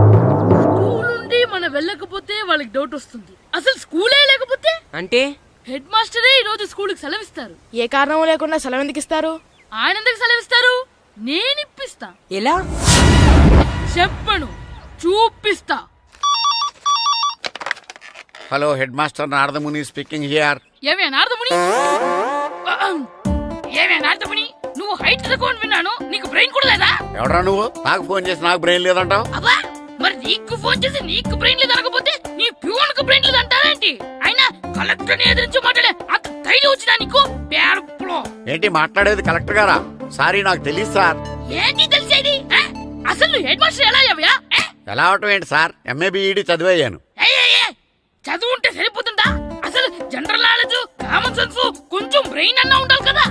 స్కూల్ నుండి మనం వెళ్ళకపోతే వాళ్ళకి డౌట్ వస్తుంది. అసలు స్కూలే లేకపోతే అంటే హెడ్ మాస్టరే ఈ రోజు స్కూల్కి సెలవిస్తారు. ఏ కారణం లేకుండా సెలవు ఎందుకు ఇస్తారు? ఆయన ఎందుకు సెలవిస్తారు? నేను ఇప్పిస్తా. ఎలా చెప్పను, చూపిస్తా. Hello head master Naradamuni speaking here. ఏమే నారదముని, ఏమే నారదముని, నువ్వు హైట్ తక్కువ విన్నాను, నీకు బ్రెయిన్ కూడా లేదా? ఎవడరా నువ్వు? నాకు ఫోన్ చేసి నాకు బ్రెయిన్ లేదంటావు? అబ్బా, మరి నీకు ఫోన్ చేసి నీకు బ్రెయిన్ లేదనకపోతే నీ ప్యూన్ కు బ్రెయిన్ లేదంటారేంటి? అయినా కలెక్టర్ ని ఎదిరించి మాట్లాడే అంత ధైర్యం వచ్చినా నీకు? పేరులో ఏంటి మాట్లాడేది? కలెక్టర్ గారా? సారీ, నాకు తెలియదు సార్. ఏంటి తెలిసేది? అసలు నువ్వు హెడ్ మాస్టర్ ఎలా అయ్యావా? ఎలా అవటం ఏంటి సార్? MA B Ed చదివయ్యాను. చదువు ఉంటే సరిపోతుందా? అసలు జనరల్ నాలెడ్జ్, కామన్ సెన్స్, కొంచెం బ్రెయిన్ అన్నా ఉండాలి కదా.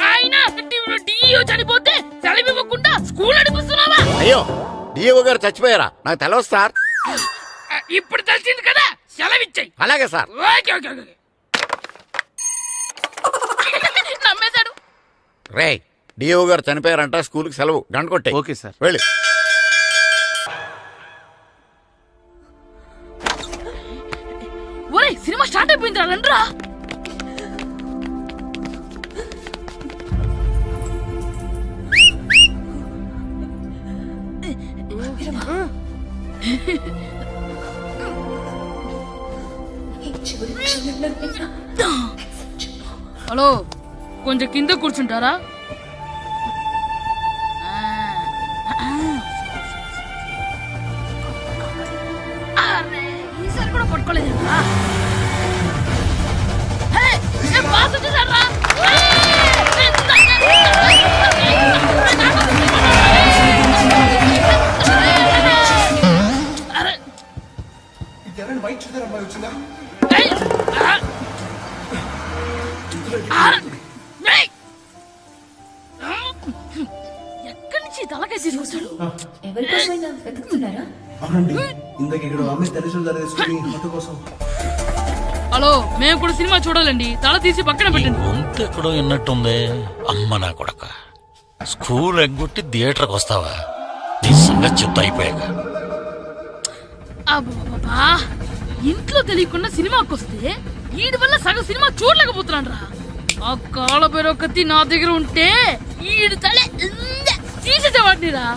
ఆయన డిఇఓ చనిపోతే సెలవు ఇవ్వకుండా స్కూల్ నడిపిస్తున్నావా? అయ్యో, డిఓ గారు చచ్చిపోయారా? నాకు తెలియదు సార్. ఇప్పుడు తెలిసింది కదా, సెలవిచ్చాయి. అలాగే సార్. నమ్మేశాడు. రే, డిఓ గారు చనిపోయారంట, స్కూల్కి సెలవు. గంట కొట్టే. Okay sir. వెళ్ళి. ఒరే, సినిమా స్టార్ట్ అయిపోయిందిరా, రండ్రా. హలో, కొంచెం కింద కూర్చుంటారా? ఈసారి కూడా పట్టుకోలేదు. ఎక్కడి నుంచి తలకాయ తీసుకొచ్చాడు? హలో, మేము కూడా సినిమా చూడాలండి. తల తీసి పక్కన పెట్టండి. గొంతు ఎక్కడో విన్నట్టుంది. అమ్మ నా కొడక, స్కూల్ ఎగ్గొట్టి థియేటర్కి వస్తావా? నీ సంగతి చెప్తా అయిపోయాక. అబ్బా, ఇంట్లో తెలియకుండా సినిమాకి వస్తే వీడి వల్ల సగం సినిమా చూడలేకపోతున్నాను రా. ఆ కాళ్ళ బెరొకతి నా దగ్గర ఉంటే ఈడు తల తీసేసేవాడిని రా.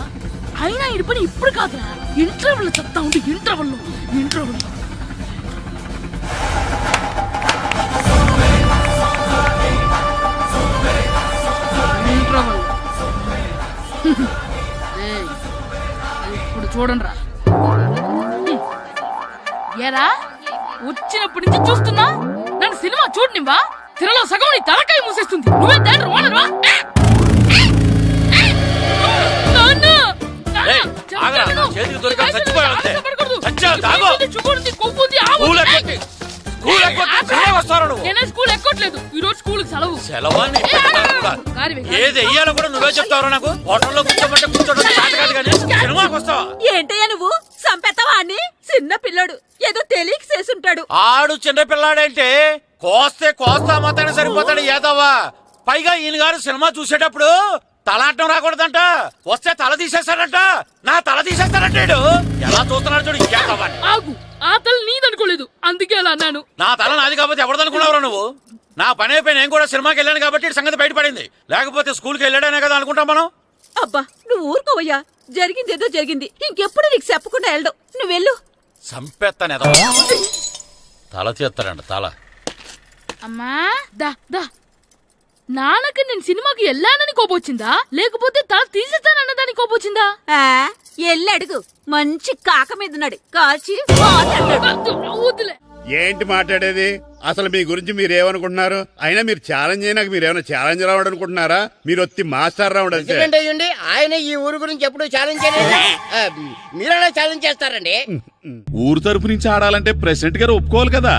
అయినా ఈడి పని ఇప్పుడు కాదురా, ఇంటర్వెల్ చెప్తా ఉంటే ఇంటర్వెల్ ఇప్పుడు చూడండి రా. ఏరా, వచ్చినప్పటి నుంచి చూస్తున్నా, నన్ను సినిమా చూడనివ్వా? తిరలో సగం నీ తలకాయ మూసేస్తుంది. నువ్వే థియేటర్ ఓనర్వా? నేనే స్కూల్ ఎక్కట్లేదు. ఈ రోజు స్కూల్ సెలవు. ఏది వెయ్యాలో కూడా నువ్వే చెప్తావు. నాకు హోటల్లో కూర్చోమంటే కూర్చోడం చేత కాదు కానీ సినిమాకి వస్తావా? ఏంటయ్యా నువ్వు సంపెత్తవా అని? చిన్న పిల్లడు ఏదో తెలియక చేసుంటాడు. ఆడు చిన్న పిల్లాడంటే కోస్తా మాత్రమే సరిపోతాడు ఏదవ్వా. పైగా ఈయన గారు సినిమా చూసేటప్పుడు తలాటం రాకూడదంట. వస్తే తల తీసేస్తాడంట. నా తల తీసేస్తాడంటాడు. ఎలా చూస్తున్నాడు చూడు. ఆగు, ఆ తల నీదనుకోలేదు, అందుకే అలా అన్నాను. నా తల నాది కాబట్టి ఎవరిదనుకున్నావురా నువ్వు? నా పని అయిపోయి నేను కూడా సినిమాకి వెళ్ళాను కాబట్టి సంగతి బయటపడింది. లేకపోతే స్కూల్కి వెళ్ళాడనే కదా అనుకుంటాం మనం. అబ్బా, నువ్వు ఊరుకోవయ్యా. జరిగింది ఏదో జరిగింది. ఇంకెప్పుడు నీకు చెప్పకుండా వెళ్ళడం. నువ్వు వెళ్ళు. సంపెత్తనేదో తల తీస్తాడంట. తల అమ్మా, దా దా. నాన్నకి నేను సినిమాకి వెళ్ళానని కోపొచ్చిందా, లేకపోతే తల తీసేస్తానన్నదాని కోపొచ్చిందా? ఎల్లి అడుగు. మంచి కాక మీద ఉన్నాడు, కాల్చి వద్దులే. ఏంటి మాట్లాడేది? అసలు మీ గురించి మీరు ఏమనుకుంటున్నారు? అయినా మీరు ఛాలెంజ్ అయినాక మీరు ఏమైనా ఛాలెంజ్ రావడం అనుకుంటున్నారా? మీరు వచ్చి మాస్టర్ రావడం. ఆయన ఈ ఊరు గురించి ఎప్పుడు ఛాలెంజ్ చేయలేదు. మీరెలా ఛాలెంజ్ చేస్తారండి? ఊరు తరపు నుంచి ఆడాలంటే ప్రెసిడెంట్ గారు ఒప్పుకోవాలి కదా.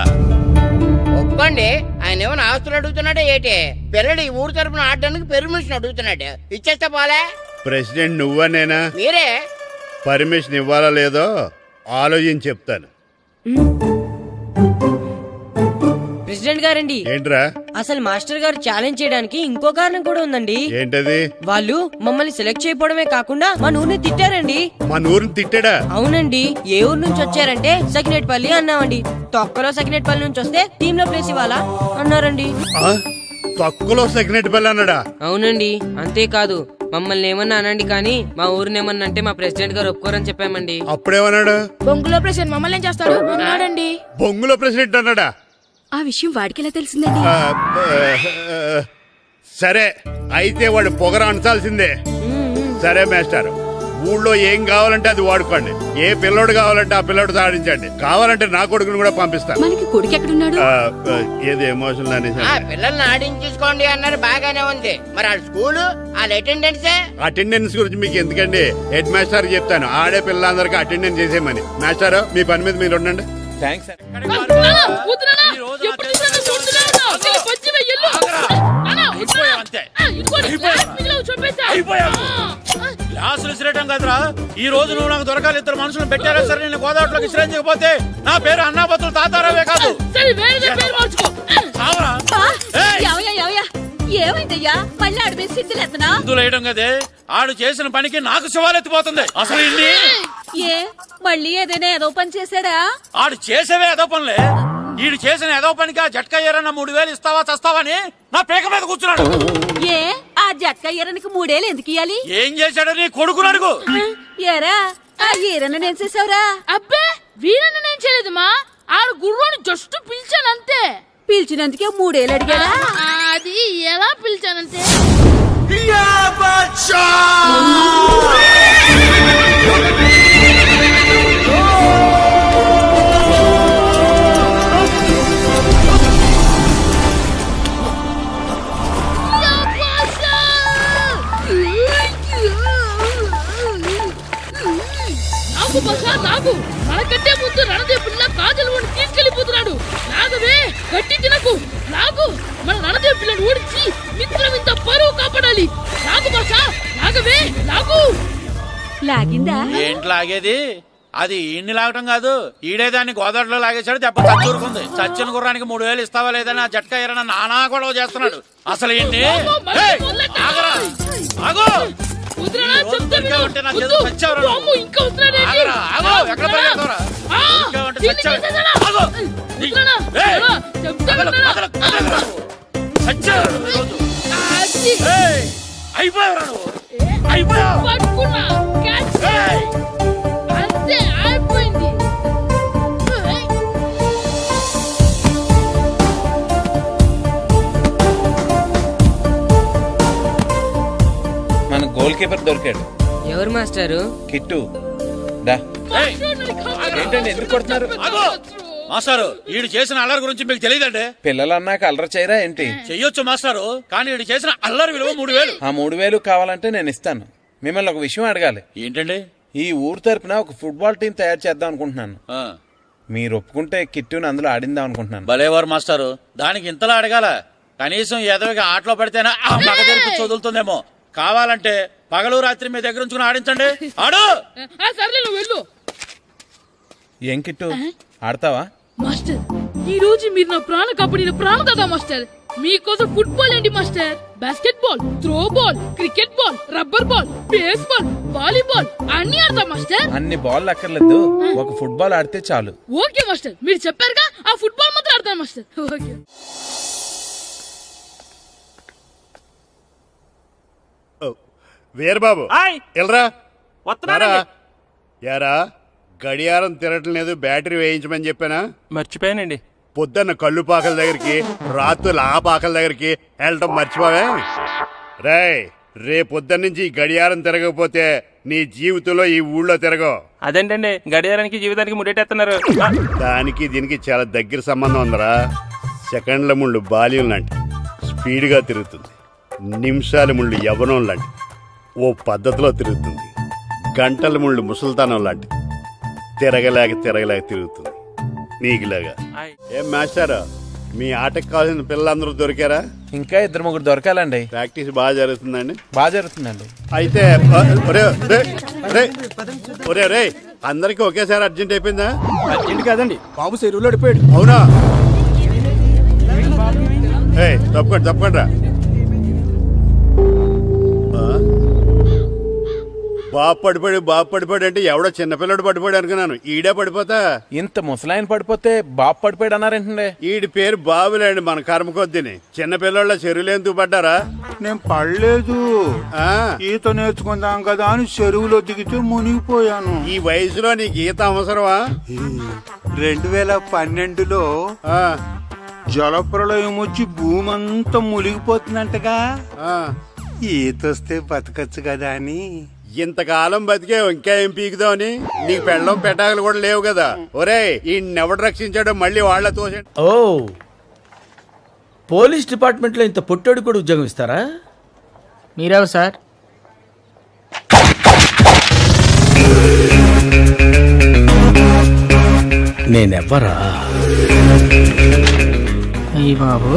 ఒప్పుకోండి. ఆయన ఏమైనా ఆస్తులు అడుగుతున్నాడే ఏటి? పిల్లడు ఈ ఊరు తరపున ఆడడానికి పెర్మిషన్ అడుగుతున్నాడు. ఇచ్చేస్తే పోలే. ప్రెసిడెంట్ నువ్వా నేనా? మీరే. పర్మిషన్ ఇవ్వాలా లేదో ఆలోచించి చెప్తాను. ప్రెసిడెంట్ గారండి, ఏంట్రా? అసలు మాస్టర్ గారు ఛాలెంజ్ చేయడానికి ఇంకో కారణం కూడా ఉందండి. ఏంటది? వాళ్ళు మమ్మల్ని సెలెక్ట్ చేయకపోవడమే కాకుండా మా ఊరిని తిట్టారండి. మన ఊరిని తిట్టాడా? అవునండి. ఏ ఊరు నుంచి వచ్చారంటే సకినేట్పల్లి అన్నామండి. తొక్కలో సకినేట్పల్లి నుంచి వస్తే టీమ్ లో ప్లేస్ ఇవ్వాలా అన్నారండి. తక్కువలో సెక్రటరీ అన్నాడా? అవునండి. అంతేకాదు మమ్మల్ని ఏమన్నా అనండి కానీ మా ఊరిని ఏమన్నా అంటే మా ప్రెసిడెంట్ గారు ఒప్పుకోరని చెప్పామండి. అప్పుడేమన్నాడు? బొంగులో ప్రెసిడెంట్ మమ్మల్ని ఏం చేస్తాడు అన్నాడండి. బొంగులో ప్రెసిడెంట్ అన్నాడా? ఆ విషయం వాడికి ఎలా తెలిసిందండి? సరే అయితే వాడు పొగర అంచాల్సిందే. సరే మాస్టర్, ఊళ్ళో ఏం కావాలంటే అది వాడుకోండి. ఏ పిల్లోడు కావాలంటే ఆ పిల్లోడు సాధించండి. కావాలంటే నా కొడుకుని కూడా పంపిస్తాను. మనకి కొడుకు ఎక్కడున్నాడు? ఏది ఎమోషనల్ అనేసి పిల్లల్ని ఆడించేసుకోండి అన్నారు, బాగానే ఉంది. మరి ఆ స్కూలు వాళ్ళ అటెండెన్స్ గురించి మీకు ఎందుకండి? హెడ్ మాస్టర్ చెప్తాను. ఆడే పిల్లలందరికీ అటెండెన్స్ చేసేయమని. మాస్టర్ మీ పని మీద మీరు ఉండండి. క్లాసులు ఇసిరేయటం కదరా. ఈ రోజు నువ్వు నాకు దొరకాలి. ఇద్దరు మనుషులు పెట్టారా సరే, నేను గోదావరిలోకి ఇసిరించకపోతే నా పేరు అన్నాబతులు తాతారావే కాదు. ఏమైందయ్యా? మళ్ళీ ఆడిపై సిద్ధులేతనా వేయడం కదే. ఆడు చేసిన పనికి నాకు శివాలెత్తిపోతుంది. అసలు ఇన్ని ఏ మళ్ళీ ఏదైనా ఏదో పని చేశాడా? ఆడు చేసేవే ఏదో పనులే. ఈడు చేసిన ఏదో పనికి ఆ జట్కా ఏరన్నా 3000 ఇస్తావా చస్తావని నా పేక మీద కూర్చున్నాడు. ఏ ఆ జట్కా ఈరనికి 3 ఏళ్ళు ఎందుకు ఇయ్యాలి? ఏం చేశాడో నీ కొడుకుని అడుగు. ఏరా ఆ ఈరన్న నేను చేసావురా? అబ్బే వీరన్న నేను చేయలేదు మా. ఆడు గుర్రాన్ని జస్ట్ పిలిచానంతే. పిలిచినందుకే 3 ఏళ్ళు అడిగాడా? అది ఎలా పిలిచానంటే నాకు మనకంటే ముందు రణదే పిల్ల కాజలు తీసుకెళ్లిపోతున్నాడు. నాగవే గట్టి తినకు. నాకు మన రణదే పిల్లని ఓడించి మిత్రం ఇంత పరువు కాపాడాలి. నాకు భాష నాగవే నాకు లాగిందా? ఏంటి లాగేది? అది ఈయన్ని లాగటం కాదు, ఈడే దాన్ని గోదావరిలో లాగేశాడు. దెబ్బ చచ్చూరుకుంది. చచ్చిన గుర్రానికి 3000 ఇస్తావా లేదని ఆ జట్కా ఎరన నానా గొడవ చేస్తున్నాడు. అసలు ఏంటి? మన గోల్ కీపర్ దొరికాడు. ఎవరు మాస్టారు? కిట్టు. దా. ఏంటండి ఎందుకు కొడుతున్నారు? మాస్టారు, ఈడు చేసిన అల్లరి గురించి మీకు తెలియదండి. పిల్లలు అన్నాక అల్లరి చేయరా ఏంటి? చెయ్యొచ్చు మాస్టారు, కానీ ఈడు చేసిన అల్లరి విలువ 3000. ఆ 3000 కావాలంటే నేను ఇస్తాను. మిమ్మల్ని ఒక విషయం అడగాలి. ఏంటండి? ఈ ఊరు తరపున ఒక ఫుట్బాల్ టీం తయారు చేద్దాం అనుకుంటున్నాను. మీరు ఒప్పుకుంటే కిట్టుని అందులో ఆడిందాం అనుకుంటున్నాను. భలేవారు మాస్టారు, దానికి ఇంతలా అడగాల? కనీసం ఎదవిగా ఆటలో పడితేనే ఆ మగ తెరిపి చదువుతుందేమో. కావాలంటే పగలు రాత్రి మీ దగ్గర ఉంచుకుని ఆడించండి. ఆడు. సర్లే నువ్వు వెళ్ళు. ఏం కిట్టు ఆడతావా? మాస్టర్ ఈ రోజు మీరు నా ప్రాణ కాపాడిన ప్రాణం కదా మాస్టర్. మీకోసం ఫుట్బాల్ ఏంటి master, basket ball, throw ball, cricket ball, rubber ball, base ball, volleyball అన్ని ఆడతా మాస్టర్. అన్ని బాల్ అక్కర్లేదు, ఒక ఫుట్బాల్ ఆడితే చాలు. ఓకే మాస్టర్, మీరు చెప్పారుగా ఆ ఫుట్బాల్ మాత్రం ఆడతాను మాస్టర్. ఓకే. వీరబాబు ఎల్రా యారా, గడియారం తిరగటం లేదు, బ్యాటరీ వేయించమని చెప్పానా? మర్చిపోయానండి. పొద్దున్న కళ్ళు పాకల దగ్గరికి, రాత్రులు ఆ పాకల దగ్గరికి వెళ్ళటం మర్చిపోవే. రేపొద్దున్న నుంచి ఈ గడియారం తిరగకపోతే నీ జీవితంలో ఈ ఊళ్ళో తిరగవు. అదేంటండి గడియారానికి జీవితానికి ముడేటేస్తున్నారు? దానికి దీనికి చాలా దగ్గర సంబంధం ఉందరా. సెకండ్ల ముళ్ళు బాల్యం లాంటి స్పీడ్గా తిరుగుతుంది, నిమిషాల ముళ్ళు యవ్వనం లాంటి ఓ పద్ధతిలో తిరుగుతుంది. గంటల ముళ్ళు ముసల్తానం లాంటిది. తిరగలేక తిరుగుతుంది నీకులాగా. ఏం మాస్టర్, మీ ఆటకు కావాల్సిన పిల్లలందరూ దొరికారా? ఇంకా 2-3 దొరకాలండి. ప్రాక్టీస్ బాగా జరుగుతుందండి? బాగా జరుగుతుందండి. అయితే ఒరే అందరికి ఒకేసారి అర్జెంట్ అయిపోయిందా? అర్జెంట్ కాదండి, బాబు చెరువులో పడిపోయాడు. అవునా? తప్పకుండా రా. బాబు పడిపోయాడు అంటే ఎవడో చిన్నపిల్లడు పడిపోయాడు అనుకున్నాను. ఈడే పడిపోతా. ఇంత ముసలాయన పడిపోతే బాబు పడిపోయాడు అన్నారేంటండి? ఈడి పేరు బాబులేండి, మన కర్మ కొద్దిని. చిన్నపిల్లల చెరువులు ఎందుకు పడ్డారా? నేను పడలేదు, ఈత నేర్చుకుందాం కదా అని చెరువులో దిగితే మునిగిపోయాను. ఈ వయసులో నీకు ఈత అవసరమా? 2012లో జలప్రలయం వచ్చి భూమి అంతా మునిగిపోతుందంటగా. ఈతొస్తే బతకచ్చు కదా అని. ఇంతకాలం బతికే ఇంకా ఏం పీకుదామని? నీకు పెళ్ళం పెట్టాకలు కూడా లేవు కదా. ఒరే ఈయనెవడు రక్షించాడో మళ్ళీ వాళ్ళ తోసండి. ఓ, పోలీస్ డిపార్ట్మెంట్ లో ఇంత పొట్టోడు కూడా ఉద్యోగం ఇస్తారా? మీరెవరు సార్? నేనెవ్వరా? అయ్యి బాబు.